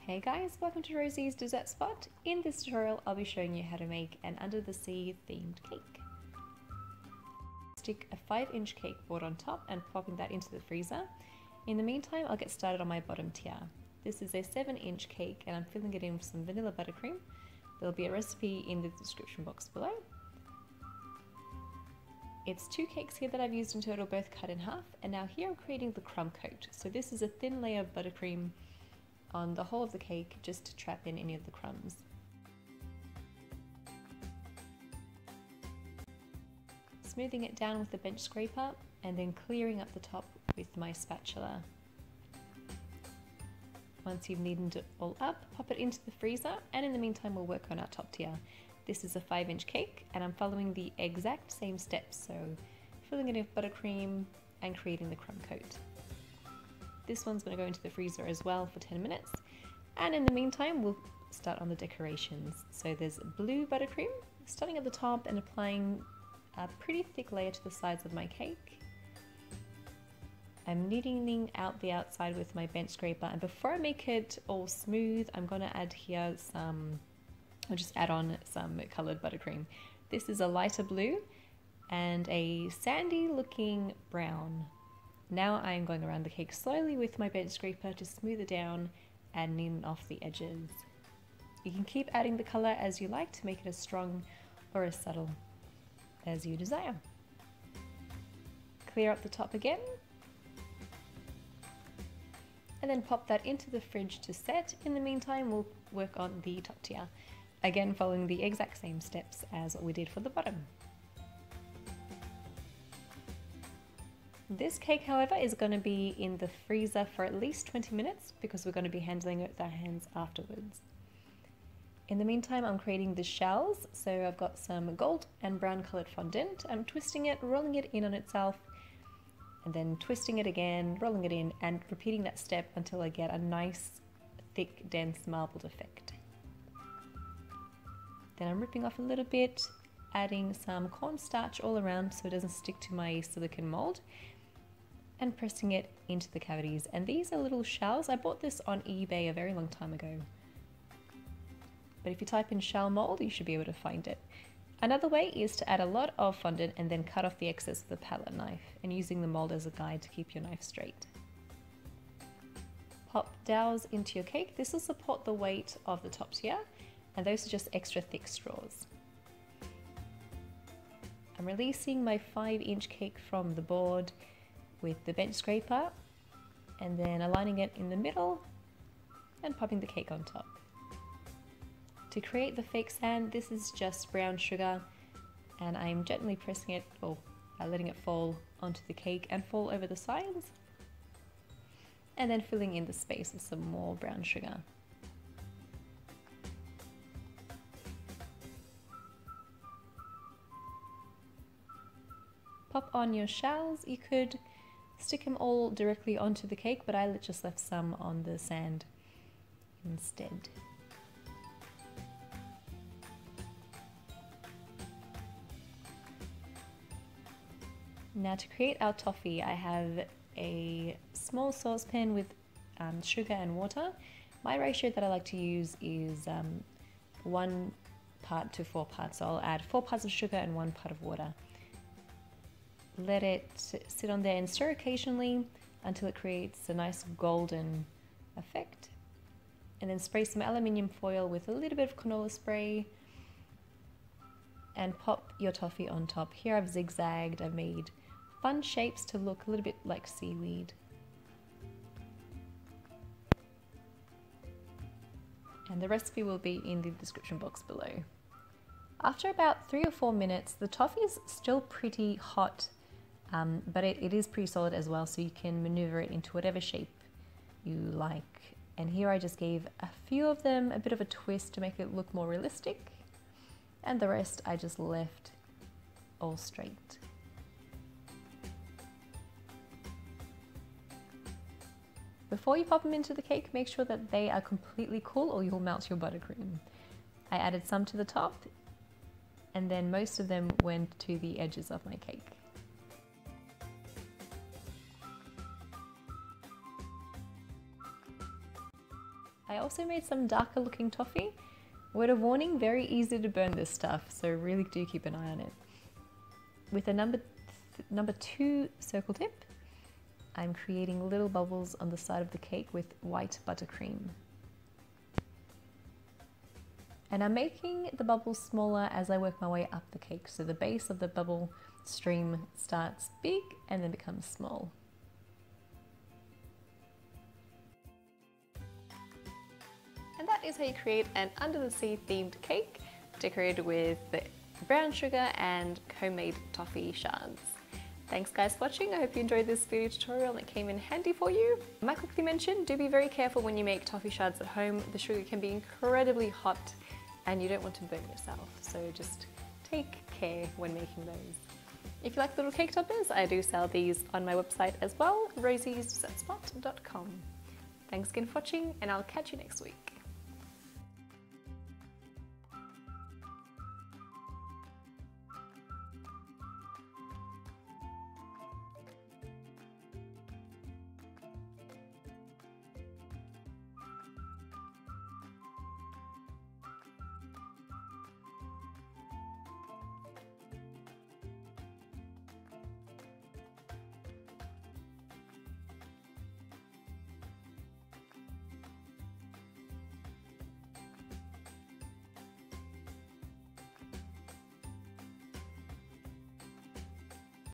Hey guys, welcome to Rosie's Dessert Spot. In this tutorial, I'll be showing you how to make an under the sea themed cake. Stick a 5-inch cake board on top and popping that into the freezer. In the meantime, I'll get started on my bottom tier. This is a 7-inch cake and I'm filling it in with some vanilla buttercream. There'll be a recipe in the description box below. It's 2 cakes here that I've used in total, both cut in half, and now here I'm creating the crumb coat. So this is a thin layer of buttercream on the whole of the cake just to trap in any of the crumbs. Smoothing it down with the bench scraper and then clearing up the top with my spatula. Once you've kneaded it all up, pop it into the freezer, and in the meantime we'll work on our top tier. This is a 5-inch cake and I'm following the exact same steps, so filling it with buttercream and creating the crumb coat. This one's going to go into the freezer as well for 10 minutes. And in the meantime, we'll start on the decorations. So there's blue buttercream, starting at the top and applying a pretty thick layer to the sides of my cake. I'm kneading out the outside with my bench scraper, and before I make it all smooth, I'm going to add here I'll just add on some colored buttercream. This is a lighter blue and a sandy looking brown. Now I'm going around the cake slowly with my bench scraper to smooth it down and neaten off the edges. You can keep adding the colour as you like to make it as strong or as subtle as you desire. Clear up the top again and then pop that into the fridge to set. In the meantime, we'll work on the top tier, again following the exact same steps as what we did for the bottom. This cake, however, is going to be in the freezer for at least 20 minutes because we're going to be handling it with our hands afterwards. In the meantime, I'm creating the shells. So I've got some gold and brown colored fondant. I'm twisting it, rolling it in on itself, and then twisting it again, rolling it in, and repeating that step until I get a nice, thick, dense marbled effect. Then I'm ripping off a little bit, adding some cornstarch all around so it doesn't stick to my silicone mold, and pressing it into the cavities. And these are little shells. I bought this on eBay a very long time ago, but if you type in shell mold, you should be able to find it. Another way is to add a lot of fondant and then cut off the excess with a palette knife, and using the mold as a guide to keep your knife straight. Pop dowels into your cake. This will support the weight of the top tier, and those are just extra thick straws. I'm releasing my 5-inch cake from the board with the bench scraper and then aligning it in the middle and popping the cake on top. To create the fake sand, this is just brown sugar, and I'm gently pressing it or letting it fall onto the cake and fall over the sides, and then filling in the space with some more brown sugar. Pop on your shells. You could stick them all directly onto the cake, but I just left some on the sand instead. Now to create our toffee, I have a small saucepan with sugar and water. My ratio that I like to use is 1 part to 4 parts, so I'll add 4 parts of sugar and 1 part of water. Let it sit on there and stir occasionally until it creates a nice golden effect. And then spray some aluminium foil with a little bit of canola spray and pop your toffee on top. Here I've zigzagged, I've made fun shapes to look a little bit like seaweed. And the recipe will be in the description box below. After about 3 or 4 minutes, the toffee is still pretty hot. But it is pretty solid as well, so you can maneuver it into whatever shape you like. And here I just gave a few of them a bit of a twist to make it look more realistic, and the rest I just left all straight. Before you pop them into the cake, make sure that they are completely cool or you'll melt your buttercream. I added some to the top, and then most of them went to the edges of my cake. I also made some darker looking toffee. Word of warning, very easy to burn this stuff, so really do keep an eye on it. With a number 2 circle tip, I'm creating little bubbles on the side of the cake with white buttercream. And I'm making the bubbles smaller as I work my way up the cake, so the base of the bubble stream starts big and then becomes small. And that is how you create an under the sea themed cake decorated with the brown sugar and homemade toffee shards. Thanks guys for watching. I hope you enjoyed this video tutorial and it came in handy for you. I might quickly mention, do be very careful when you make toffee shards at home. The sugar can be incredibly hot and you don't want to burn yourself, so just take care when making those. If you like little cake toppers, I do sell these on my website as well, rosiesdessertspot.com. Thanks again for watching and I'll catch you next week.